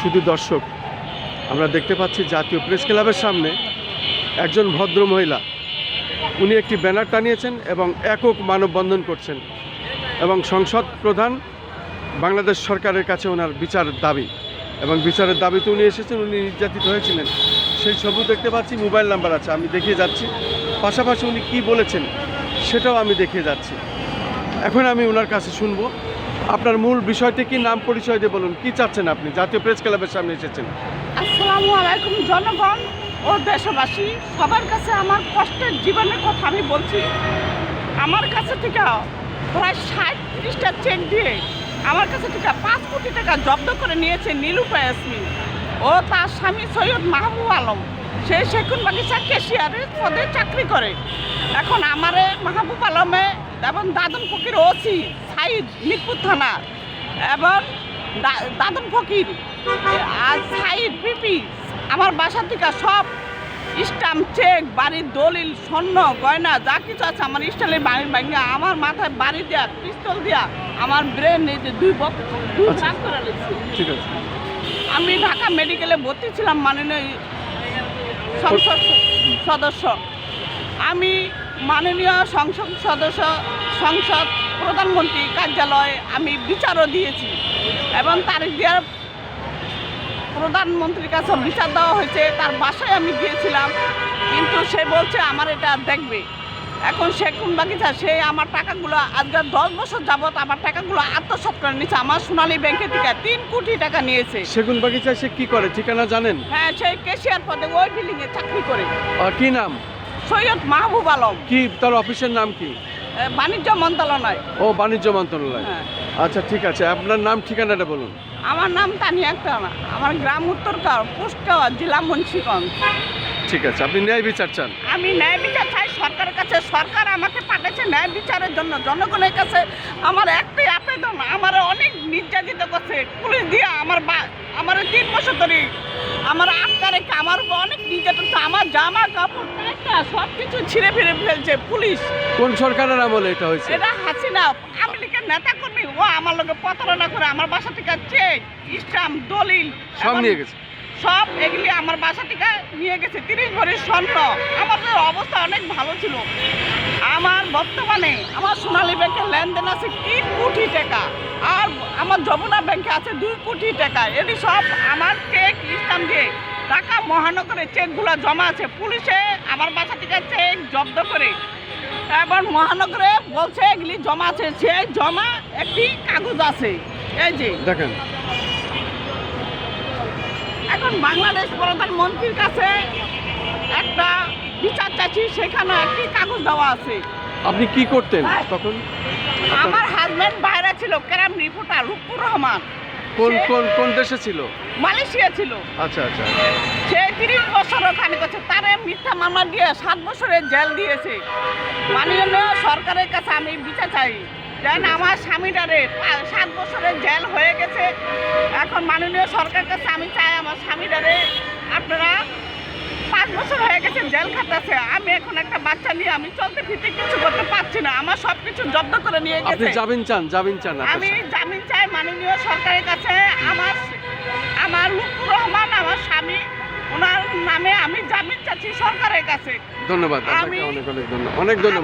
শুধু দর্শক, আমরা দেখতে পাচ্ছি জাতীয় প্রেস ক্লাবের সামনে একজন ভদ্র মহিলা, উনি একটি ব্যানার টানিয়েছেন এবং একক মানববন্ধন করছেন এবং সংসদ প্রধান বাংলাদেশ সরকারের কাছে ওনার বিচারের দাবি, এবং বিচারের দাবিতে উনি এসেছেন। উনি নির্যাতিত হয়েছিলেন, সেই ছবি দেখতে পাচ্ছি, মোবাইল নাম্বার আছে, আমি দেখিয়ে যাচ্ছি। পাশাপাশি উনি কি বলেছেন সেটাও আমি দেখিয়ে যাচ্ছি। এখন আমি ওনার কাছে শুনবো। আপনার মূল বিষয়টি কি, নাম পরিচয় দিয়ে বলুন, কি চাচ্ছেন আপনি? জাতীয় প্রেস ক্লাবের সামনে এসেছেন। আসসালামু আলাইকুম জনগণ ও দেশবাসী, সবার কাছে আমার কষ্টের জীবনের কথা আমি বলছি। আমার কাছে থেকে প্রায় 37টা চেক দিয়ে আমার কাছে থেকে 5 কোটি টাকা জব্দ করে নিয়েছে নীলুফা ইয়াসমিন ও তার স্বামী সৈয়দ মাহবুব আলম। সে সেগুনবাগিচা ক্যাশিয়ারের পদে চাকরি করে। এখন আমারে মাহবুব আলমে এবং দাদন ফকির ওসি সাইদ মিরপুর থানা এবং দাদন ফকির আর সাইদ পিপি আমার বাসা থেকে সব স্টাম্প, চেক, বাড়ির দলিল, স্বর্ণ গয়না যা কিছু আছে আমার স্টাইলের বাড়ির ভাঙা আমার মাথায় বাড়ি দেওয়া, পিস্তল দেওয়া, আমার ব্রেন নেই যে দুই ভাগ করে লেগেছে। ঠিক আছে। আমি ঢাকা মেডিকেলে ভর্তি ছিলাম মাননীয় সংসদ সদস্য। আমি মাননীয় সংসদ প্রধানমন্ত্রী কার্যালয়ে আমি বিচারও দিয়েছি এবং তারিখ দেওয়ার প্রধানমন্ত্রীর কাছে বিচার দেওয়া হয়েছে। তার বাসায় আমি গিয়েছিলাম, কিন্তু সে বলছে আমার এটা দেখবে। এখন সেগুনবাগিচা সে আমার টাকাগুলো আজকে 10 বছর যাবৎ আমার টাকাগুলো আত্মসাৎ করে নিয়েছে। আমার সোনালী ব্যাংকের থেকে 3 কোটি টাকা নিয়েছে। সেগুনবাগিচা সে কি করে, ঠিকানা জানেন? হ্যাঁ, সে ক্যাশিয়ার পদে ওই বিল্ডিংয়ে চাকরি করে। কি নাম? সৈয়দ মাহবুব আলম। কি তার অফিসের নাম কি? বাণিজ্য মন্ত্রণালয়। ও, বাণিজ্য মন্ত্রণালয়। হ্যাঁ। আচ্ছা, ঠিক আছে, আপনার নাম ঠিকানাটা বলুন। আমার নাম তানিয়া আক্তার, আমার গ্রাম উত্তরকার, পোস্ট জেলা মুন্সিগঞ্জ। ঠিক আছে, আপনি ন্যায় বিচার চান? আমি ন্যায় বিচার চাই সরকারের কাছে। সরকার আমাকে পাঠাচ্ছে ন্যায় বিচারের জন্য। জনগণের কাছে আমার একটাই আবেদন, আমার অনেক নির্যাতিত করছে পুলিশ দিয়া। আমার 3 বছর ধরে আমার আটকা রেখে আমার অনেক নির্যাতন, আমার জামা কাপড় সব কিছু ছিঁড়ে ফিরে ফেলছে পুলিশ। কোন সরকারের আমলে এটা হয়েছে? এটা হাসিনা আওয়ামী লীগের নেতা কর্মী। ও আমার লোকে প্রতারণা করে আমার বাসা থেকে চেক, স্টাম্প, দলিল সব নিয়ে গেছে। সব এগুলি আমার বাসা থেকে নিয়ে গেছে। 30 ভরি স্বর্ণ। আমাদের অবস্থা অনেক ভালো ছিল। আমার বর্তমানে আমার সোনালী ব্যাংকের লেনদেন আছে 3 কোটি টাকা, আর আমার যমুনা ব্যাংকে আছে 2 কোটি টাকা। এটি সব আমার চেক, স্টাম্প দিয়ে ঢাকা মহানগরে চেকগুলো জমা আছে। পুলিশে আমার বাসা থেকে চেক জব্দ করে এবং মহানগরে বলছে এগুলি জমা আছে। সে জমা একটি কাগজ আছে, এই যে দেখেন। এখন বাংলাদেশ প্রধানমন্ত্রীর কাছে একটা বিচার চাচ্ছি, সেখানে একটি কাগজ দেওয়া আছে। আপনি কি করতেন তখন? আমার হাজব্যান্ড বাইরে ছিল, ক্রাইম রিপোর্টার লুৎফর রহমান। কোন কোন কোন দেশে ছিল? মালয়েশিয়া ছিল। আচ্ছা আচ্ছা। সে 30 বছর ওখানে করছে। তারে মিথ্যা মামলা দিয়ে 7 বছরের জেল দিয়েছে। মাননীয় সরকারের কাছে আমি বিচার চাই, যেন আমার স্বামীটারে 7 বছরের জেল হয়ে গেছে। এখন মাননীয় সরকারের কাছে আমি চাই আমার স্বামীটারে, আপনারা 5 বছর হয়ে গেছে জেল খাটাচ্ছে। আমি এখন একটা বাচ্চা নিয়ে আমি চলতে ফিরতে কিছু করতে পারছি না। আমার সব কিছু জব্দ করে নিয়ে আপনি গেছে। জামিন চান? জামিন চান? আমি জামিন চাই মাননীয় সরকারের কাছে। আমার লুৎফর রহমান আমার স্বামী, ওনার নামে আমি জামিন চাচ্ছি সরকারের কাছে। ধন্যবাদ, আমি অনেক অনেক ধন্যবাদ, অনেক ধন্যবাদ।